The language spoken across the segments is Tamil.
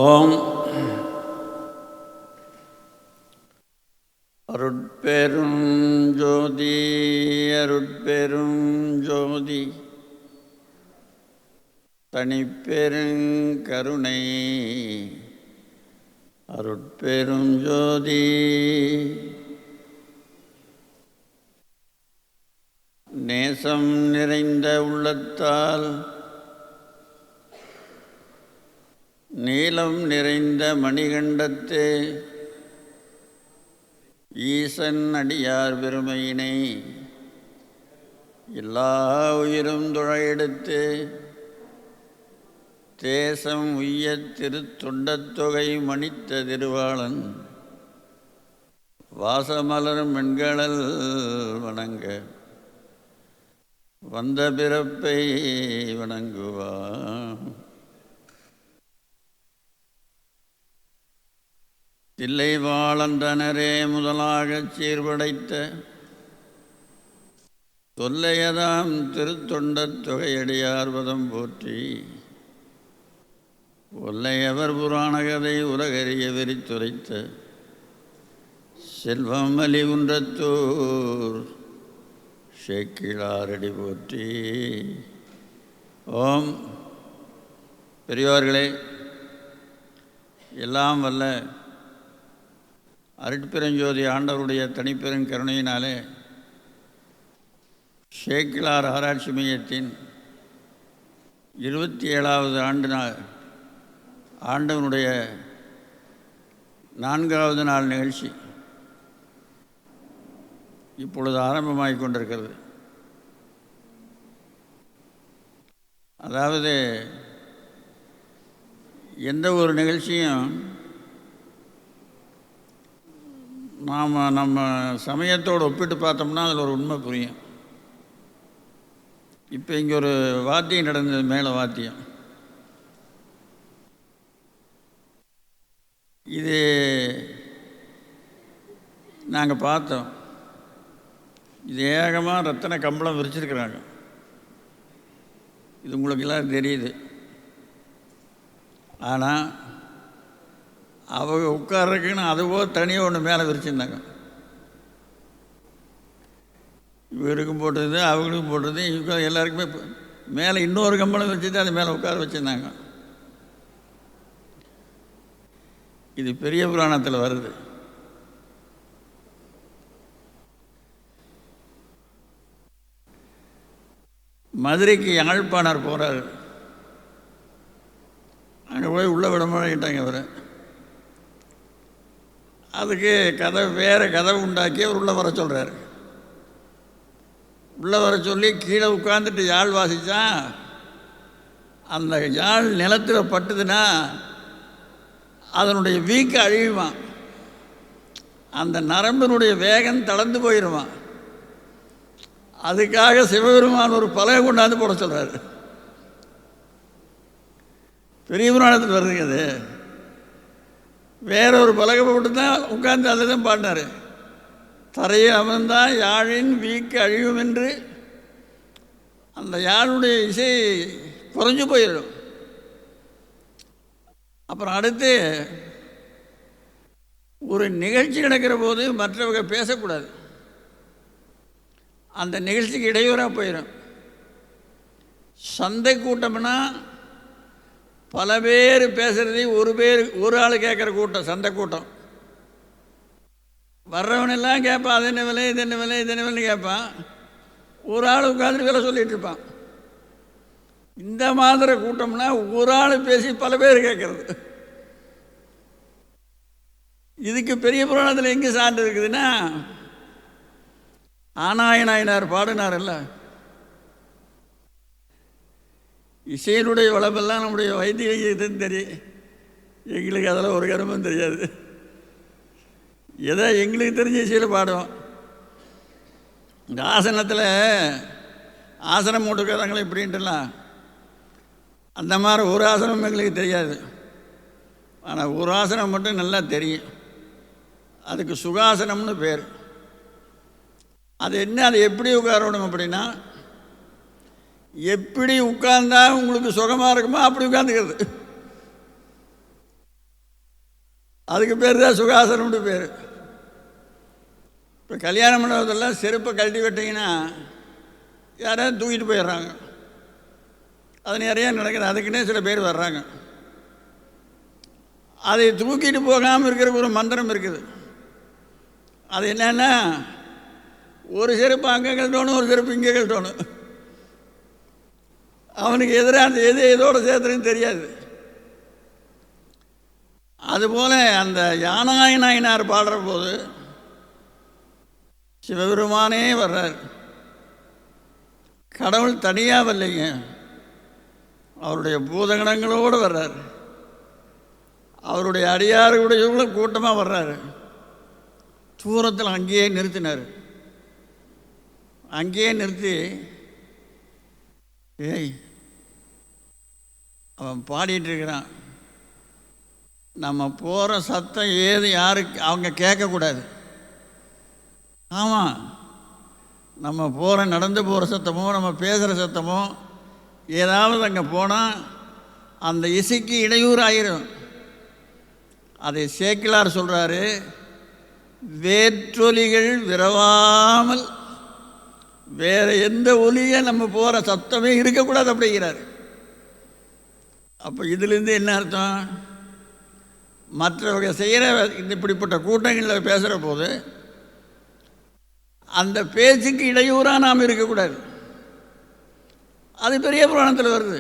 ஓம் அருட்பெருஞ்சோதி அருட்பெருஞ்சோதி தனிப்பெருங்கருணை அருட்பெருஞ்சோதி நேசம் நிறைந்த உள்ளத்தால் நீலம் நிறைந்த மணிகண்டத்தே ஈசன் அடியார் பெருமையினை எல்லா உயிரும் துழையெடுத்து தேசம் உய்ய திருத்தொண்டத்தொகை மணித்த திருவாளன் வாசமலர் மென்களல் வணங்க வந்த பிறப்பை வணங்குவான். தில்லைவாழன்றனரே முதலாகச் சீர்படைத்த தொல்லையதாம் திருத்தொண்டத் தொகையடியார்வதம் போற்றி ஒல்லையவர் புராணகதை உலகறிய விரித்துரைத்த செல்வம் அலிகுன்றத்தூர் சேக்கிழாரடி போற்றி. ஓம். பெரியோர்களே, எல்லாம் வல்ல அருட்பெருஞ்சோதி ஆண்டவருடைய தனிப்பெரும் கருணையினாலே சேக்கிழார் ஆராய்ச்சி மையத்தின் 27வது ஆண்டவனுடைய 4வது நாள் நிகழ்ச்சி இப்பொழுது ஆரம்பமாகிக் கொண்டிருக்கிறது. அதாவது எந்த ஒரு நிகழ்ச்சியும் நாம் நம்ம சமயத்தோடு ஒப்பிட்டு பார்த்தோம்னா அதில் ஒரு உண்மை புரியும். இப்போ இங்கே ஒரு வாத்தியம் நடந்தது, மேலே வாத்தியம். இது நாங்கள் பார்த்தோம். இது ஏகமாக ரத்தன கம்பளம் விரிச்சிருக்கிறாங்க. இது உங்களுக்கு எல்லாம் தெரியுது. ஆனால் அவங்க உட்கார்றதுக்குன்னு அதுவோ தனியாக ஒன்று மேலே விரிச்சிருந்தாங்க. இவருக்கும் போட்டது, அவங்களுக்கும் போட்டது, இவங்க எல்லாருக்குமே மேலே இன்னொரு கம்பளம் வச்சுட்டு அது மேலே உட்கார வச்சுருந்தாங்க. இது பெரிய புராணத்தில் வருது. மதுரைக்கு யாழ்ப்பாணர் போகிறார். அங்கே போய் உள்ளே விட மாட்டேங்கிட்டாங்க அவரை. அதுக்கு வேறு கதவை உண்டாக்கி அவர் உள்ளே வர சொல்கிறார். உள்ளே வர சொல்லி கீழே உட்காந்துட்டு யாழ் வாசித்தா அந்த யாழ் நிலத்தில் பட்டுதுன்னா அதனுடைய வீக்க அழியுவான், அந்த நரம்பினுடைய வேகம் தளர்ந்து போயிடுவான். அதுக்காக சிவபெருமான் ஒரு பலகை கொண்டாந்து போட சொல்கிறார். பெரிய புராணத்தில் வருதுங்க. அது வேற ஒரு பலகை போட்டு தான் உட்கார்ந்து அதில் தான் பாடினார். தரையில் அமர்ந்தால் யாழின் வீக்கு அழியும் என்று அந்த யாழுடைய இசை குறைஞ்சு போயிடும். அப்புறம் அடுத்து ஒரு நிகழ்ச்சி நடக்கிற போது மற்றவங்க பேசக்கூடாது, அந்த நிகழ்ச்சிக்கு இடையூறாக போயிடும். சந்தை கூட்டம்னா பல பேர் பேசுகிறதே ஒரு ஆள் கேட்குற கூட்டம் சந்தை கூட்டம். வர்றவனெல்லாம் கேட்பான், அது என்ன விலை, இது என்ன விலை, இது என்ன விலைன்னு கேட்பான். ஒரு ஆள் உட்காந்துட்டு விலை சொல்லிகிட்டு இருப்பான். இந்த மாதிரி கூட்டம்னா ஒரு ஆள் பேசி பல பேர் கேட்குறது. இதுக்கு பெரிய புராணத்தில் எங்கே சான்று இருக்குதுன்னா, ஆனாய நாயனார் பாடினார். இல்லை, இசையினுடைய வளமெல்லாம் நம்முடைய வைத்தியம் தெரியும். எங்களுக்கு அதெல்லாம் ஒரு கருமும் தெரியாது. எதை எங்களுக்கு தெரிஞ்ச இசையில் பாடுவோம். இந்த ஆசனத்தில் ஆசனம் போட்டுக்கிறாங்களே இப்படின்ட்டுலாம், அந்த மாதிரி ஒரு ஆசனம் எங்களுக்கு தெரியாது. ஆனால் ஒரு ஆசனம் மட்டும் நல்லா தெரியும். அதுக்கு சுகாசனம்னு பேர். அது என்ன, அது எப்படி உட்காரணும் அப்படின்னா, எப்படி உட்கார்ந்தா உங்களுக்கு சுகமாக இருக்குமோ அப்படி உட்காந்துக்கிறது. அதுக்கு பேர் தான் சுகாசனம்னு பேர். இப்போ கல்யாண மண்டபத்தெல்லாம் செருப்பை கழட்டி விட்டிங்கன்னா யாராவது தூக்கிட்டு போயிடுறாங்க. அது நிறையா நடக்குது. அதுக்குன்னே சில பேர் வர்றாங்க. அதை தூக்கிட்டு போகாமல் இருக்கிற ஒரு மந்திரம் இருக்குது. அது என்னன்னா, ஒரு செருப்பு அங்கே கழட்டணும், ஒரு செருப்பு இங்கே கழட்டணும். அவனுக்கு எதிராக அந்த எதோட சேர்த்துன்னு தெரியாது. அதுபோல் அந்த யானாய நாயனார் பாடுற போது சிவபெருமானே வர்றார். கடவுள் தனியாக வரலைங்க, அவருடைய பூதகணங்களோடு வர்றார். அவருடைய அடியார்களுடைய கூட்டமாக வர்றாரு. தூரத்தில் அங்கேயே நிறுத்தினார். அங்கேயே நிறுத்தி, ஏய் அவன் பாடிட்டுருக்கிறான், நம்ம போகிற சத்தம் ஏது யாருக்கு அவங்க கேட்கக்கூடாது. ஆமாம், நம்ம நடந்து போகிற சத்தமோ நம்ம பேசுகிற சத்தமோ ஏதாவது அங்கே போனால் அந்த இசைக்கு இடையூறு ஆயிரும். அதை சேக்கிழார் சொல்கிறாரு, வேற்றொலிகள் விரவாமல் வேறு எந்த ஒலியை நம்ம போகிற சத்தமே இருக்கக்கூடாது அப்படிங்கிறார். அப்போ இதிலேருந்து என்ன அர்த்தம்? மற்றவங்க செய்கிற இப்படிப்பட்ட கூட்டங்களில் பேசுகிற போது அந்த பேச்சுக்கு இடையூறாக நாம் இருக்கக்கூடாது. அது பெரிய புராணத்தில் வருது.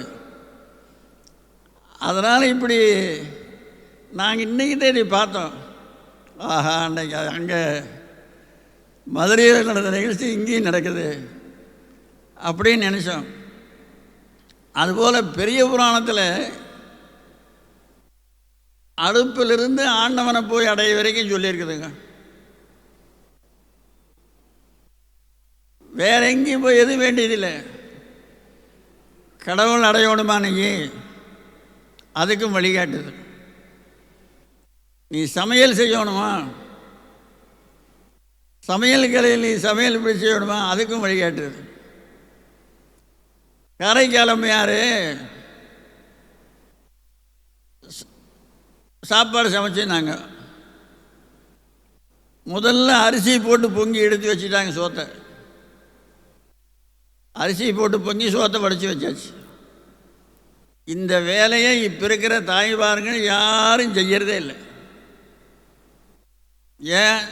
அதனால் இப்படி நாங்கள் இன்றைக்கி தேதி பார்த்தோம். ஆஹா, அன்றைக்கி அங்கே மதுரையில் நடந்த நிகழ்ச்சி இங்கேயும் நடக்குது அப்படின்னு நினச்சோம். அதுபோல் பெரிய புராணத்தில் அடுப்பிலிருந்து ஆண்டவனை போய் அடைய வரைக்கும் சொல்லியிருக்குதுங்க. வேற எங்கேயும் போய் எதுவும் வேண்டியதில்லை. கடவுள் அடையணுமா நீ, அதுக்கும் வழிகாட்டுது. நீ சமையல் செய்யணுமா, சமையல் கலையில் நீ சமையல் இப்படி செய்யணுமா, அதுக்கும் வழிகாட்டுது. காரைக்காலம் யார் சாப்பாடு சமைச்சுனாங்க, முதல்ல அரிசி போட்டு பொங்கி எடுத்து வச்சுட்டாங்க. சோத்தை அரிசி போட்டு பொங்கி சோத்தை வடித்து வச்சாச்சு. இந்த வேலையை இப்போ இருக்கிற தாய்மார்கள் யாரும் செய்யறதே இல்லை. ஏன்?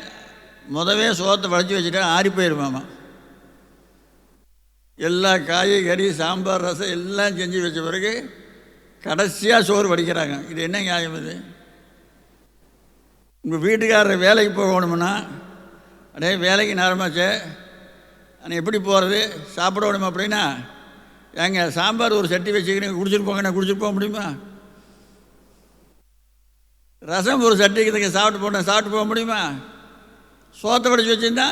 முதவே சோத்தை வடித்து வச்சுட்டா ஆறி போயிருமாமா. எல்லா காய்கறி சாம்பார் ரசம் எல்லாம் செஞ்சு வச்ச பிறகு கடைசியாக சோறு வடிக்கிறாங்க. இது என்ன நியாயம்? இது உங்கள் வீட்டுக்காரர் வேலைக்கு போகணுமுன்னா, அடே வேலைக்கு நேரமாச்சே, ஆனால் எப்படி போகிறது, சாப்பிடணும் அப்படின்னா, ஏங்க சாம்பார் ஒரு சட்டி வச்சுக்கிறீங்க, குடிச்சிட்டு போங்க, குடிச்சிட்டு போக முடியுமா? ரசம் ஒரு சட்டிக்கு சாப்பிட்டு போக முடியுமா? சோத்தை வடிச்சு வச்சுருந்தா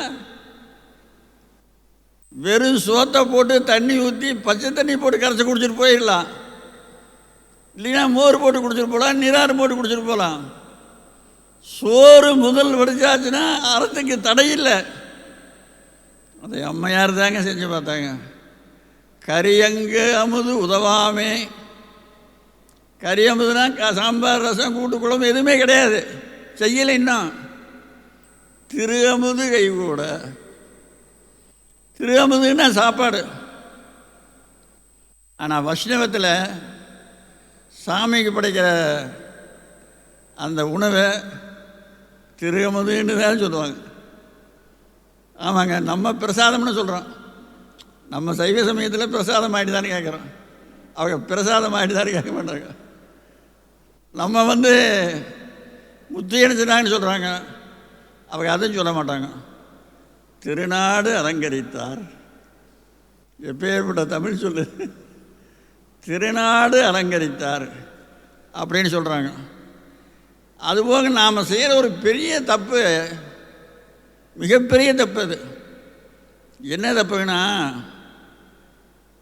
வெறும் சோத்தை போட்டு தண்ணி ஊற்றி பச்சை தண்ணி போட்டு கரைச்சி குடிச்சிட்டு போயிடலாம். இல்லைன்னா மோர் போட்டு குடிச்சிட்டு போகலாம், நீராறு போட்டு குடிச்சிட்டு போகலாம். சோறு முதல் வடிச்சாச்சுன்னா அறத்துக்கு தடையில்லை. அதை அம்மையார் தாங்க செஞ்சு பார்த்தாங்க. கரியங்கு அமுது உதவாமே. கறி அமுதுனா சாம்பார் ரசம் கூட்டு குழம்பு எதுவுமே கிடையாது, செய்யலை. இன்னும் திரு அமுது கை கூட. திரு அமுதுன்னா சாப்பாடு. ஆனால் வைஷ்ணவத்தில் சாமிக்கு படைக்கிற அந்த உணவை திரு அமுதுன்னு தான் சொல்லுவாங்க. ஆமாங்க, நம்ம பிரசாதம்னு சொல்கிறோம். நம்ம சைவ சமயத்தில் பிரசாதம் ஆகிட்டு தானே கேட்குறோம். அவங்க பிரசாதம் ஆகிட்டு தானே கேட்க மாட்டாங்க. நம்ம முத்தி அணிச்சிட்டாங்கன்னு சொல்கிறாங்க, அவங்க அதையும் சொல்ல மாட்டாங்க. திருநாடு அலங்கரித்தார். எப்பேற்பட்ட தமிழ் சொல்லு, திருநாடு அலங்கரித்தார் அப்படின்னு சொல்கிறாங்க. அதுபோக நாம் செய்கிற ஒரு பெரிய தப்பு, மிகப்பெரிய தப்பு. அது என்ன தப்புங்கன்னா,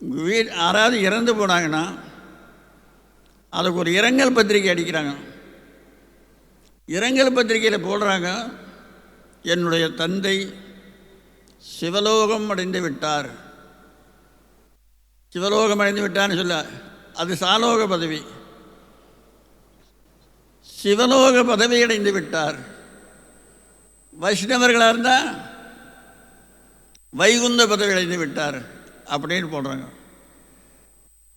உங்கள் யாராவது இறந்து போனாங்கன்னா அதுக்கு ஒரு இரங்கல் பத்திரிக்கை அடிக்கிறாங்க. இரங்கல் பத்திரிக்கையில் போடுறாங்க, என்னுடைய தந்தை சிவலோகம் அடைந்து விட்டார். சிவலோகம் அடைந்து விட்டார்னு சொல்ல, அது சாலோக பதவி. சிவலோக பதவி அடைந்து விட்டார். வைஷ்ணவர்களாக இருந்தால் வைகுந்த பதவி அடைந்து விட்டார் அப்படின்னு போடுறாங்க.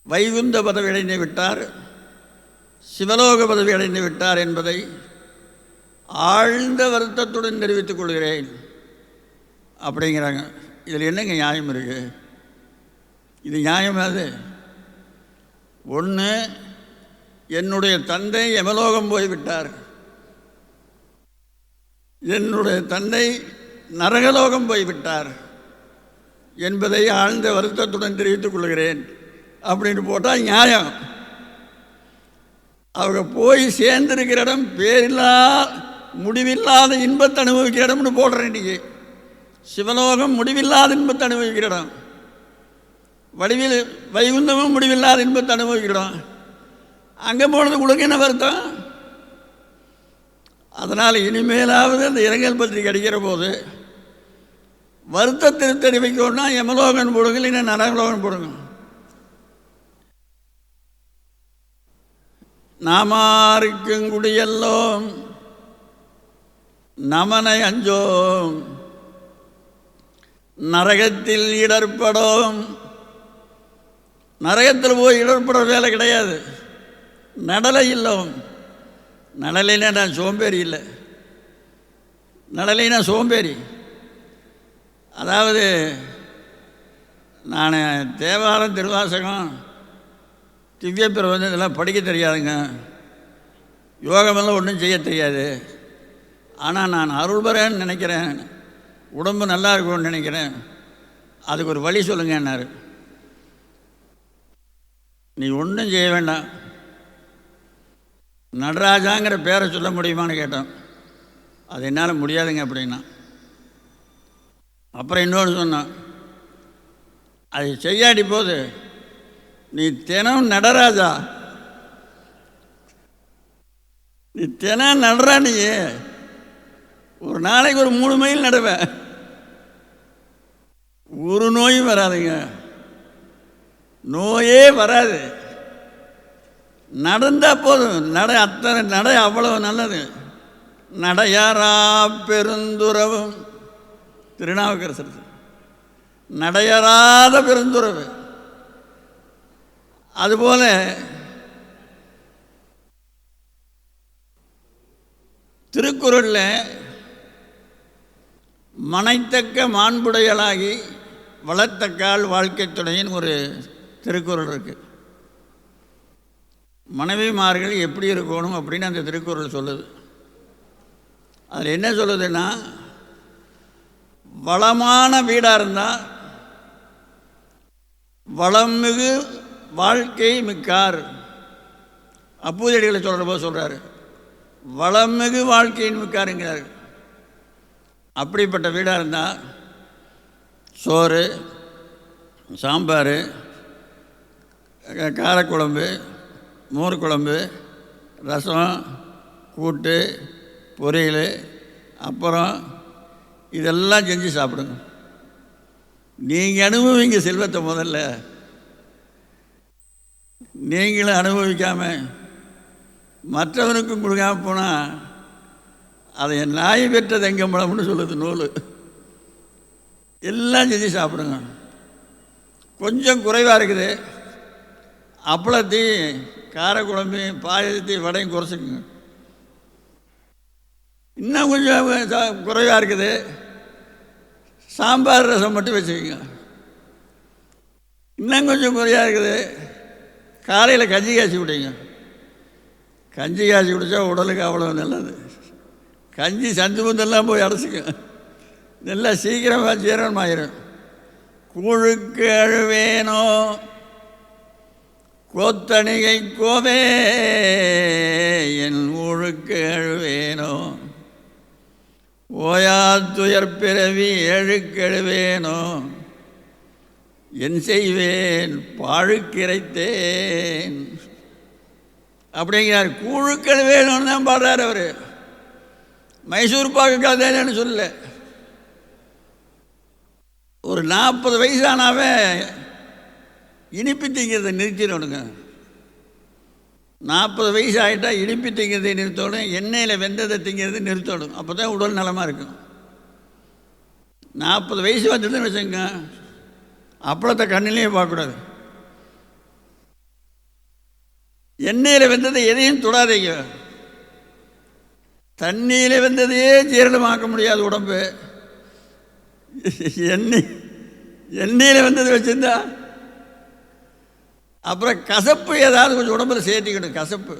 வைகுந்த பதவி அடைந்து விட்டார், சிவலோக பதவி அடைந்து விட்டார் என்பதை ஆழ்ந்த வருத்தத்துடன் தெரிவித்துக் கொள்கிறேன் அப்படிங்கிறாங்க. இதில் என்னங்க நியாயம் இருக்குது? இது நியாயம் அது. ஒன்று, என்னுடைய தந்தை யமலோகம் போய்விட்டார், என்னுடைய தந்தை நரகலோகம் போய்விட்டார் என்பதை ஆழ்ந்த வருத்தத்துடன் தெரிவித்துக் கொள்கிறேன் அப்படின்னு போட்டால் நியாயம். அவங்க போய் சேர்ந்திருக்கிற இடம் பேரில்லா முடிவில்லாத இன்பத்தை அனுபவிக்கிற இடம்னு போடுறேன். இன்றைக்கி சிவலோகம் முடிவில்லாத இன்பத்தை அனுபவிக்கிற இடம், வடிவில் வைகுந்தமும் முடிவில்லாத இன்பத்தை அனுபவிக்கிறோம். அங்கே போனது உங்களுக்கு என்ன வருத்தம்? அதனால் இனிமேலாவது அந்த இரங்கல் பத்திரிக்கை அடிக்கிற போது வருத்தத்தை தெரிவிக்கணும்னா யமலோகன் போடுங்க, இல்லைன்னா நரகலோகன் போடுங்க. நாமாருக்கும் குடியெல்லோம் நமனை அஞ்சோம், நரகத்தில் இடர்படும். நரகத்தில் போய் இடர்பட வேலை கிடையாது. நடலை இல்லோம். நடலைனா நான் சோம்பேறி இல்லை, நடலைனா சோம்பேறி. அதாவது நான் தேவாரம், திருவாசகம், திவ்ய பிரபந்தம் இதெல்லாம் படிக்க தெரியாதுங்க, யோகமெல்லாம் ஒன்றும் செய்ய தெரியாது. ஆனால் நான் அருள் பெறேன்னு நினைக்கிறேன், உடம்பு நல்லா இருக்கும்னு நினைக்கிறேன், அதுக்கு ஒரு வழி சொல்லுங்கன்னாரு. நீ ஒன்றும் செய்ய வேண்டாம், நடராஜாங்கிற பேரை சொல்ல முடியுமான்னு கேட்டோம். அது என்னால் முடியாதுங்க அப்படின்னா. அப்புறம் இன்னொன்று சொன்னான், அது செய்யாடி போது நீ தினம் நடராஜா, நீ தினம் நடரா, நீ ஒரு நாளைக்கு ஒரு 3 மைல் நடுவேன், ஒரு நோயும் வராதுங்க, நோயே வராது. நடந்தால் போதும். அத்தனை நடை அவ்வளவு நல்லது. நடையாரா பெருந்துறவும், திருநாவுக்கரசர், நடையறாத பெருந்துறவு. அதுபோல திருக்குறளில் மனைத்தக்க மாண்புடையலாகி வளர்த்தக்கால் வாழ்க்கை துணையின் ஒரு திருக்குறள் இருக்குது. மனைவிமார்கள் எப்படி இருக்கணும் அப்படின்னு அந்த திருக்குறள் சொல்லுது. அதில் என்ன சொல்லுதுன்னா, வளமான வீடாக இருந்தால் வளமிகு வாழ்க்கை மிக்கார். அப்பூதியடிகளை சொல்கிற போது சொல்கிறாரு, வளமிகு வாழ்க்கையின் மிக்காருங்கிறார். அப்படிப்பட்ட வீடாக இருந்தால் சோறு, சாம்பார், காரக்குழம்பு, மோர் குழம்பு, ரசம், கூட்டு, பொரியல், அப்புறம் இதெல்லாம் செஞ்சு சாப்பிடுங்க. நீங்கள் அனுபவிங்க செல்வத்தை. முதல்ல நீங்களும் அனுபவிக்காமல் மற்றவனுக்கும் கொடுக்காம போனால் அதை நாய் பெற்ற தெங்கம்பழம்னு சொல்லுது நூல். எல்லாம் செஞ்சு சாப்பிடுங்க. கொஞ்சம் குறைவாக இருக்குது, அப்பளத்தையும் காரக்குழம்பையும் பாயசத்தையும் வடையும் குறைச்சிக்குங்க. இன்னும் கொஞ்சம் குறைவாக இருக்குது, சாம்பார் ரசம் மட்டும் வச்சுக்கோங்க. இன்னும் கொஞ்சம் குறையாக இருக்குது, காலையில் கஞ்சி காய்ச்சி விடுங்க. கஞ்சி காய்ச்சி குடித்தா உடலுக்கு அவ்வளோ நல்லது. கஞ்சி சந்து முந்தெல்லாம் போய் அடைச்சிக்க, நல்லா சீக்கிரமாக ஜீரணமாயிரும். கூழுக்கு அழுவேனோ கோத்தணிகை கோவே, என் ஊழுக்கு அழுவேனோ ஓயாத்துயர் பிறவி எழுக்கெழுவேனோ, என் செய்வேன் பாழுக்கிரைத்தேன் அப்படிங்கிறார். கூழுக்கழுவேணும்னு தான் பாடுறார் அவர். மைசூர் பாக்கு கதைன்னு சொல்ல. ஒரு 40 வயசானாவே இனிப்பு திங்கிறத நிறுத்திடணுங்க. 40 வயசு ஆகிட்டால் இனிப்பி திங்கிறதை நிறுத்தணும், எண்ணெயில் வெந்ததை திங்கிறது நிறுத்தணும். அப்போ தான் உடல் நலமாக இருக்கும். 40 வயசு வந்ததுன்னு வச்சுங்க, அப்பளத்தை கண்ணிலேயே பார்க்கக்கூடாது. எண்ணெயில் வெந்ததை எதையும் தொடாதீங்க. தண்ணியில் வெந்ததையே ஜீரணமாக்க முடியாது உடம்பு. எண்ணெயில் வெந்தது வச்சுருந்தா அப்புறம் கசப்பு ஏதாவது கொஞ்சம் உடம்புல சேர்த்திக்கணும். கசப்பு,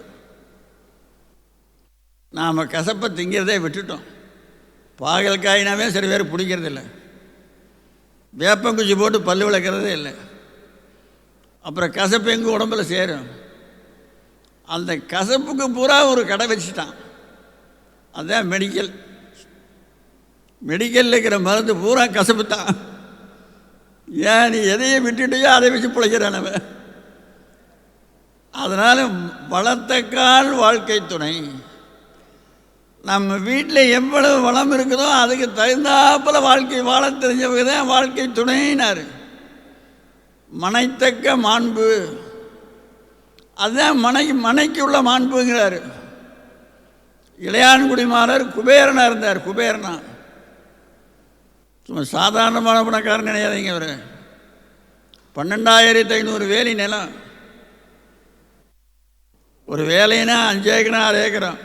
நாம் கசப்பை திங்கிறதே விட்டுட்டோம். பாகல்காயினாவே சில பேர் பிடிக்கிறதில்ல, வேப்பங்குச்சி போட்டு பல்லு விளக்கிறதே இல்லை. அப்புறம் கசப்பு எங்கே உடம்புல சேரும்? அந்த கசப்புக்கு பூரா ஒரு கடை வச்சுட்டான். அதுதான் மெடிக்கல். மெடிக்கலில் இருக்கிற மருந்து பூரா கசப்பு தான். ஏன் நீ எதையை விட்டுட்டையோ அதை வச்சு பிழைக்கிறானவன். அதனால் வளர்த்தக்கால் வாழ்க்கை துணை. நம்ம வீட்டில் எவ்வளவு வளம் இருக்குதோ அதுக்கு தகுந்தாப்பில் வாழ்க்கை வாழ தெரிஞ்சவங்க தான் வாழ்க்கை துணைனார். மனைத்தக்க மாண்பு, அதுதான் மனைக்கு உள்ள மாண்புங்கிறார். இளையான்குடிமாரர் குபேரனாக இருந்தார். குபேரனா சும்மா சாதாரணமான பணக்காரன் நினையாதீங்க. அவர் 12,500 வேலி நிலம். ஒரு வேலைன்னா 5 ஏக்கரா 6 ஏக்கரம்,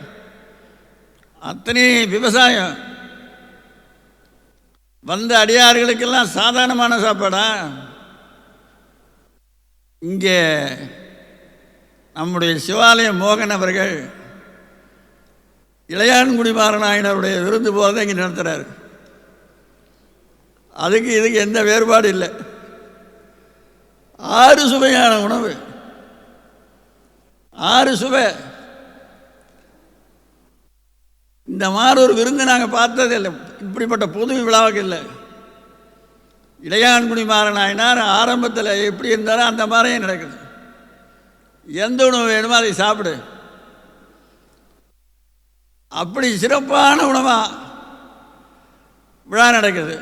அத்தனை விவசாயம். வந்த அடியார்களுக்கெல்லாம் சாதாரணமான சாப்பாடா? இங்கே நம்முடைய சிவாலயம் மோகன் அவர்கள் இளையான்குடிமாரனாயினருடைய விருந்து போகிறத இங்கே நடத்துகிறார். அதுக்கு இதுக்கு எந்த வேறுபாடு இல்லை. 6 சுவையான உணவு, 6 சுவை. இந்த மாதிரி ஒரு விருந்து நாங்கள் பார்த்ததே இல்லை. இப்படிப்பட்ட பொது விழாவுக்கு இல்லை. இளையான்குடிமாரனாயினார் ஆரம்பத்தில் எப்படி இருந்தாரோ அந்த மாதிரியே நடக்குது. எந்த உணவு வேணுமோ அதை சாப்பிடு. அப்படி சிறப்பான உணவாக விழா நடக்குது.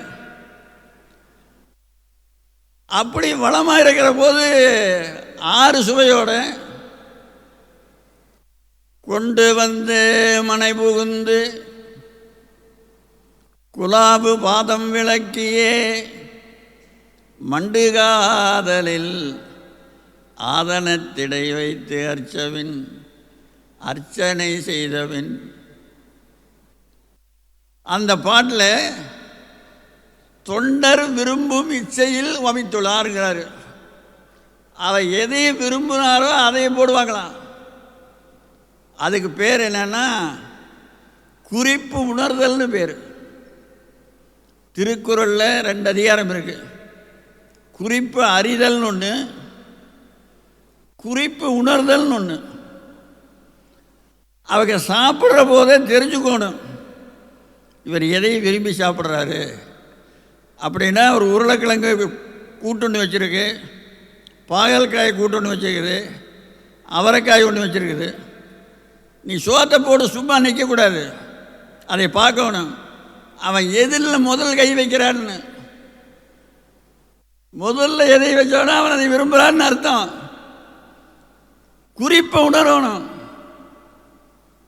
அப்படி வளமாக இருக்கிற போது 6 சுவையோட கொண்டு வந்து மனை புகுந்து குலாபு பாதம் விளக்கியே மண்டுகாதலில் ஆதனத்திடை வைத்து அர்ச்சனை செய்தவின். அந்த பாட்டில் தொண்டர் விரும்பும் இச்சையில் வமித்துள்ளாருங்கிறார். அவள் எதை விரும்பினாரோ அதை போடுவாங்களாம். அதுக்கு பேர் என்னன்னா குறிப்பு உணர்தல்னு பேர். திருக்குறளில் 2 அதிகாரம் இருக்குது. குறிப்பு அறிதல்னு ஒன்று, குறிப்பு உணர்தல்னு ஒன்று. அவங்க சாப்பிட்ற போதே தெரிஞ்சுக்கணும் இவர் எதை விரும்பி சாப்பிட்றாரு. அப்படின்னா ஒரு உருளைக்கிழங்கு கூட்டுன்னு வச்சுருக்கு, பாகல்காய் கூட்டுன்னு வச்சுருக்குது, அவரைக்காய் ஒன்று வச்சுருக்குது. நீ சோத்தை போட்டு சும்மா நிற்கக்கூடாது, அதை பார்க்கணும். அவன் எதில் முதல் கை வைக்கிறான்னு, முதல்ல எதை வச்சோன்னா அவன் அதை விரும்புகிறான்னு அர்த்தம். குறிப்பை உணரணும்.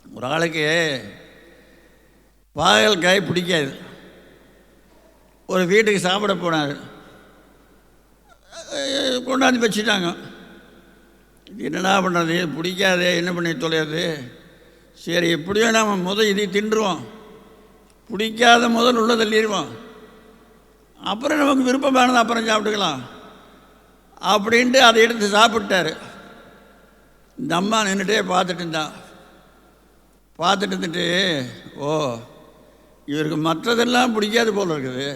ஒரு ஆளுக்கு பாகல்காய் பிடிக்காது. ஒரு வீட்டுக்கு சாப்பிட போனார், கொண்டாந்து வச்சுட்டாங்க. என்னடா பண்ணுறது, பிடிக்காதே, என்ன பண்ணி தொலையாது. சரி எப்படியோ நாம் இதை தின்றுவோம், பிடிக்காத உள்ள தள்ளிடுவோம், அப்புறம் நமக்கு விருப்பமானது அப்புறம் சாப்பிட்டுக்கலாம் அப்படின்ட்டு அதை எடுத்து சாப்பிட்டார். இந்த அம்மா நின்றுட்டே பார்த்துட்டு இருந்தா. பார்த்துட்டு இருந்துட்டு, ஓ இவருக்கு மற்றதெல்லாம் பிடிக்காது போல் இருக்குது,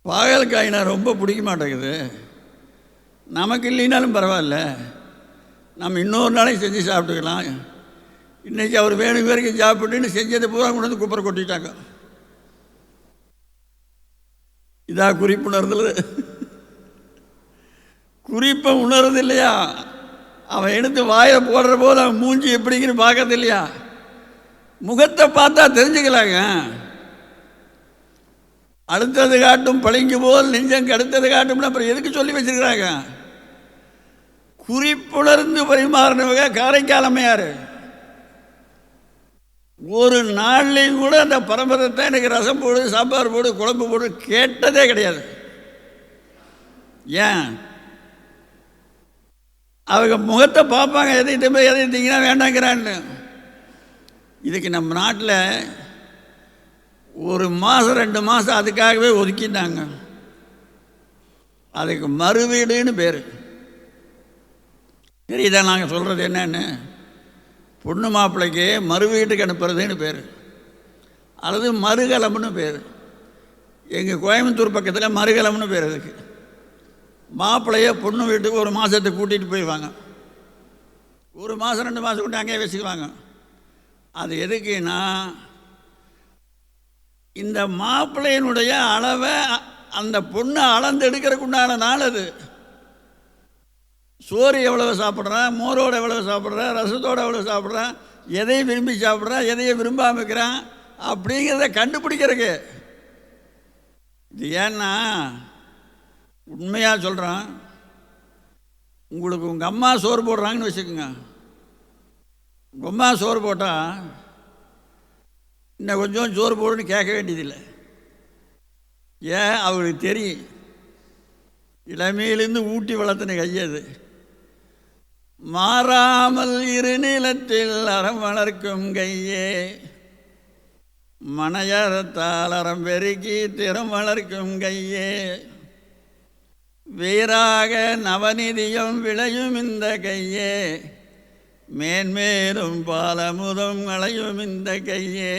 பாகல்காய்னா ரொம்ப பிடிக்க மாட்டேங்குது, நமக்கு இல்லைனாலும் பரவாயில்ல, நம்ம இன்னொரு நாளைக்கு செஞ்சு சாப்பிட்டுக்கலாம், இன்றைக்கி அவர் வேணும் வரைக்கும் சாப்பிட்டுன்னு செஞ்சதை பூரா கொண்டு வந்து குப்பரை கொட்டிட்டாங்க. இதா குறிப்புணர்தல். குறிப்பை உணர்றது இல்லையா? அவன் எடுத்து வாயை போடுற போது அவன் மூஞ்சி எப்படிங்கிற பார்க்கறது இல்லையா? முகத்தை பார்த்தா தெரிஞ்சுக்கலாங்க. அடுத்தது காட்டும் பளிங்கு போல் நெஞ்சம் கடுத்தது காட்டும்னு அப்புறம் எதுக்கு சொல்லி வச்சிருக்கிறாங்க? குறிப்புணர்ந்து பரிமாறினவங்க காரைக்கால் அம்மையார். ஒரு நாள்லையும் கூட அந்த பரம்பரத்தை எனக்கு ரசம் போடு, சாம்பார் போடு, குழம்பு போடு கேட்டதே கிடையாது. ஏன்? அவங்க முகத்தை பார்ப்பாங்க, எதையும் போய் எதையும் தீங்கன்னா வேண்டாங்கிறான்னு. இதுக்கு நம்ம நாட்டில் ஒரு மாதம் 2 மாதம் அதுக்காகவே ஒதுக்கிட்டாங்க. அதுக்கு மறுவீடுன்னு பேர். தெரியுதா நாங்கள் சொல்கிறது என்னன்னு? பொண்ணு மாப்பிள்ளைக்கு மறுவீட்டுக்கு அனுப்புறதுன்னு பேர், அல்லது மறுகலம்னு பேர். எங்கள் கோயம்புத்தூர் பக்கத்தில் மறுகலம்னு பேர். அதுக்கு மாப்பிள்ளைய பொண்ணு வீட்டுக்கு ஒரு மாதத்துக்கு கூட்டிகிட்டு போயிடுவாங்க. 1 மாதம் 2 மாதம் கூட்டி அங்கேயே வச்சுக்குவாங்க. அது எதுக்குன்னா, இந்த மாப்பிள்ளையினுடைய அளவை அந்த பொண்ணு அளந்து எடுக்கிறதுக்கு உண்டான நாள் அது. சோறு எவ்வளவு சாப்பிட்றான், மோரோடு எவ்வளவு சாப்பிட்றான், ரசத்தோடு எவ்வளோ சாப்பிட்றான், எதையும் விரும்பி சாப்பிட்றான், எதையும் விரும்பாமல் இருக்கிறான் அப்படிங்கிறத கண்டுபிடிக்கிறதுக்கு. இது ஏன்னா, உண்மையாக சொல்கிறான், உங்களுக்கு உங்கள் அம்மா சோறு போடுறாங்கன்னு வச்சுக்கோங்க. உங்கள் அம்மா சோறு போட்டால் இன்னும் கொஞ்சம் சோறு போடுன்னு கேட்க வேண்டியதில்லை. ஏன்? அவங்களுக்கு தெரியும், இளமையிலேருந்து ஊட்டி வளர்த்தின கையது. மாறாமல் இருநிலத்தில் அறம் வளர்க்கும் கையே, மனையறத்தால் அறம் பெருக்கி திறம் வளர்க்கும் கையே, வீராக நவநிதியம் விளையும் இந்த கையே, மேன்மேலும் பாலமுதம் அளையும் இந்த கையே,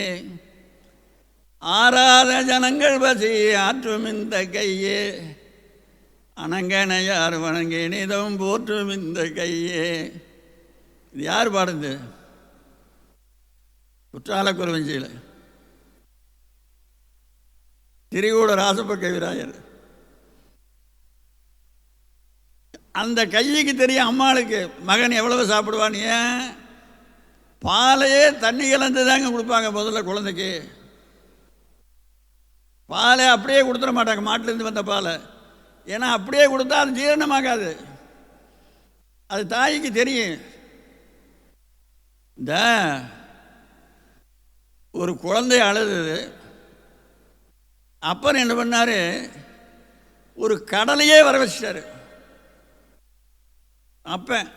ஆறாத ஜனங்கள் பசி ஆற்றும் இந்த கையே, அனங்கனையார் வணங்கி நிதம் போற்றும் இந்த கையே. இது யார் பாடுது? குற்றால குறவஞ்சியில் திரிகூட ராசப்ப கவிராயர். அந்த கைக்கு தெரியும் அம்மாளுக்கு மகன் எவ்வளவு சாப்பிடுவான். ஏன்? பாலையே தண்ணி கலந்து தாங்க கொடுப்பாங்க முதல்ல குழந்தைக்கு. பாலை அப்படியே கொடுத்துட மாட்டாங்க, மாட்டிலேருந்து வந்த பாலை. ஏன்னா அப்படியே கொடுத்தா அது ஜீரணமாகாது. அது தாய்க்கு தெரியும். இந்த ஒரு குழந்தை அழுது, அப்பன் என்ன பண்ணார், ஒரு கடலையே வர வச்சிட்டாரு. அப்பன்